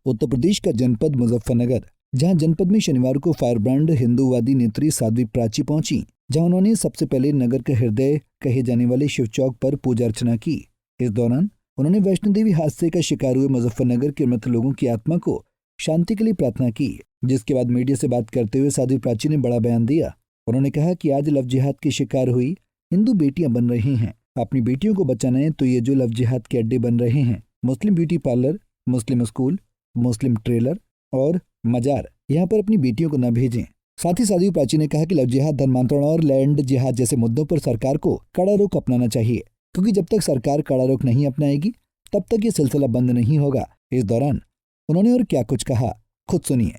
उत्तर प्रदेश का जनपद मुजफ्फरनगर, जहां जनपद में शनिवार को फायर ब्रांड हिंदूवादी नेत्री साध्वी प्राची पहुंची, जहां उन्होंने सबसे पहले नगर का हृदय कहे जाने वाले शिव चौक पर पूजा अर्चना की। इस दौरान उन्होंने वैष्णो देवी हादसे का शिकार हुए मुजफ्फरनगर के मृत लोगों की आत्मा को शांति के लिए प्रार्थना की। जिसके बाद मीडिया से बात करते हुए साध्वी प्राची ने बड़ा बयान दिया। उन्होंने कहा कि आज लव जिहाद की शिकार हुई हिंदू बेटियां बन रही हैं। अपनी बेटियों को बचाना है तो ये जो लव जिहाद के अड्डे बन रहे हैं, मुस्लिम ब्यूटी पार्लर, मुस्लिम स्कूल, मुस्लिम ट्रेलर और मजार, यहाँ पर अपनी बेटियों को न भेजें। साथ ही साध्वी प्राची ने कहा कि लव जिहाद, धर्मांतरण और लैंड जिहाद जैसे मुद्दों पर सरकार को कड़ा रुख अपनाना चाहिए, क्योंकि जब तक सरकार कड़ा रुख नहीं अपनाएगी तब तक ये सिलसिला बंद नहीं होगा। इस दौरान उन्होंने और क्या कुछ कहा, खुद सुनिए।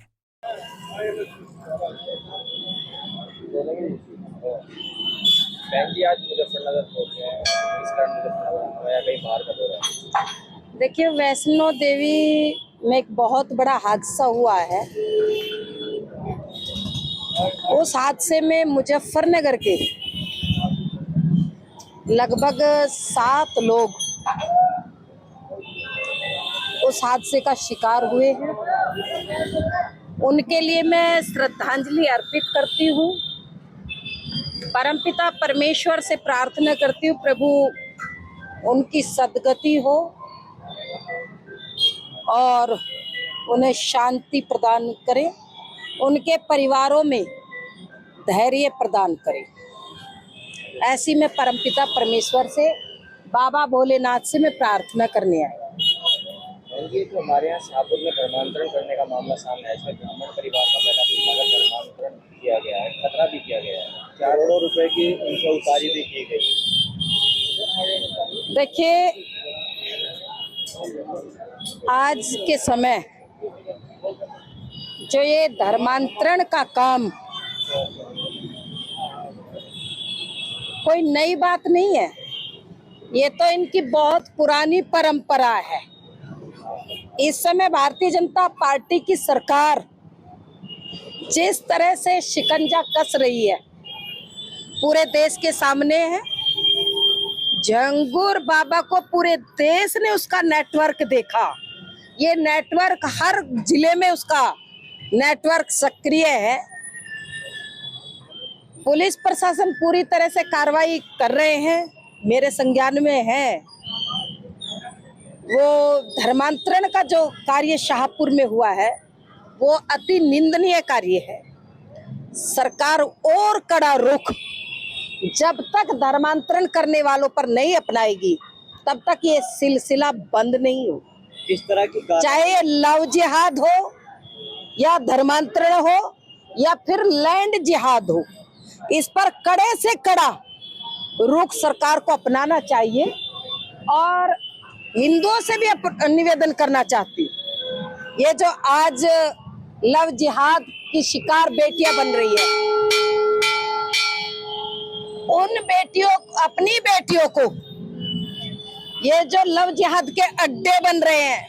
आज मुजफ्फरनगर पहुंचे हैं, इस कारण मुजफ्फरनगर या कहीं बाहर का दौरा है? देखिए, वैष्णो देवी में एक बहुत बड़ा हादसा हुआ है। उस हादसे में मुजफ्फरनगर के लगभग 7 लोग उस हादसे का शिकार हुए हैं। उनके लिए मैं श्रद्धांजलि अर्पित करती हूँ। परमपिता परमेश्वर से प्रार्थना करती हूँ, प्रभु उनकी सद्गति हो और उन्हें शांति प्रदान करे, उनके परिवारों में धैर्य प्रदान करे। ऐसी मैं परमपिता परमेश्वर से, बाबा भोलेनाथ से मैं प्रार्थना करने आई। ये तो हमारे यहाँ शाहपुर में धर्मांतरण करने का मामला सामने आया, इसमें ब्राह्मण परिवार का पहला धर्मांतरण किया गया है, खतरा भी किया गया है, करोड़ों रुपए की उनसे उतारी भी की गई। देखिए, आज के समय जो ये धर्मांतरण का काम कोई नई बात नहीं है, ये तो इनकी बहुत पुरानी परंपरा है। इस समय भारतीय जनता पार्टी की सरकार जिस तरह से शिकंजा कस रही है, पूरे देश के सामने है। जंगूर बाबा को पूरे देश ने उसका नेटवर्क देखा। ये नेटवर्क हर जिले में उसका नेटवर्क सक्रिय है। पुलिस प्रशासन पूरी तरह से कार्रवाई कर रहे हैं, मेरे संज्ञान में है। वो धर्मांतरण का जो कार्य शाहपुर में हुआ है वो अति निंदनीय कार्य है। सरकार और कड़ा रुख जब तक धर्मांतरण करने वालों पर नहीं अपनाएगी तब तक ये सिलसिला बंद नहीं हो। इस तरह की चाहे लव जिहाद हो या धर्मांतरण हो या फिर लैंड जिहाद हो, इस पर कड़े से कड़ा रुख सरकार को अपनाना चाहिए। और हिंदुओं से भी निवेदन करना चाहती, ये जो आज लव जिहाद की शिकार बेटियां बन रही है, उन बेटियों, अपनी बेटियों को, ये जो लव जिहाद के अड्डे बन रहे हैं,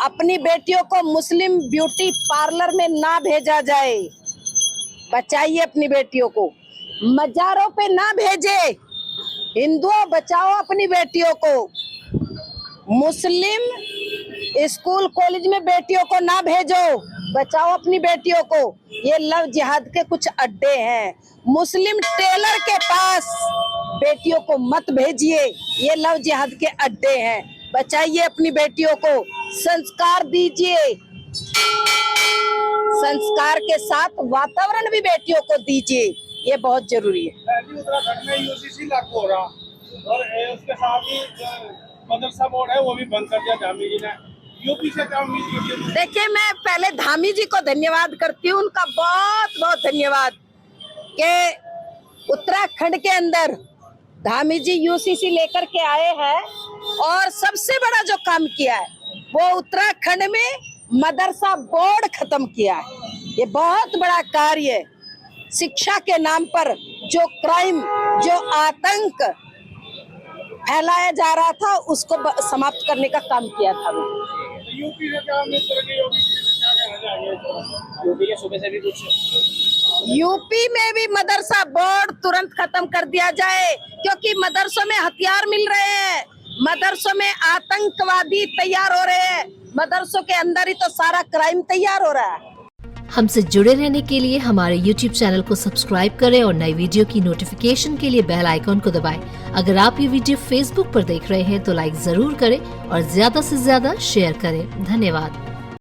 अपनी बेटियों को मुस्लिम ब्यूटी पार्लर में ना भेजा जाए। बचाइए अपनी बेटियों को, मजारों पे ना भेजे। हिंदुओं, बचाओ अपनी बेटियों को। मुस्लिम स्कूल कॉलेज में बेटियों को ना भेजो, बचाओ अपनी बेटियों को। ये लव जिहाद के कुछ अड्डे हैं। मुस्लिम टेलर के पास बेटियों को मत भेजिए, ये लव जिहाद के अड्डे हैं। बचाइए अपनी बेटियों को, संस्कार दीजिए, संस्कार के साथ वातावरण भी बेटियों को दीजिए, ये बहुत जरूरी है। उत्तराखंड में यूसीसी लागू हो रहा और उसके साथ ही मदरसा बोर्ड है वो भी बंद कर दिया धामी जी ने। यूपी से क्या उम्मीद की? देखिए, मैं पहले धामी जी को धन्यवाद करती हूँ, उनका बहुत बहुत धन्यवाद कि उत्तराखंड के अंदर धामी जी यूसीसी लेकर के आए हैं और सबसे बड़ा जो काम किया है वो उत्तराखंड में मदरसा बोर्ड खत्म किया है। ये बहुत बड़ा कार्य है। शिक्षा के नाम पर जो क्राइम, जो आतंक फैलाया जा रहा था, उसको समाप्त करने का काम किया था वो। यूपी में क्या उम्मीद करेंगे? यूपी के सूबे से भी कुछ, यूपी में भी मदरसा बोर्ड तुरंत खत्म कर दिया जाए, क्योंकि मदरसों में हथियार मिल रहे हैं, मदरसों में आतंकवादी तैयार हो रहे हैं, मदरसों के अंदर ही तो सारा क्राइम तैयार हो रहा है। हमसे जुड़े रहने के लिए हमारे YouTube चैनल को सब्सक्राइब करें और नई वीडियो की नोटिफिकेशन के लिए बेल आइकॉन को दबाएं। अगर आप ये वीडियो Facebook पर देख रहे हैं तो लाइक जरूर करें और ज्यादा से ज्यादा शेयर करें। धन्यवाद।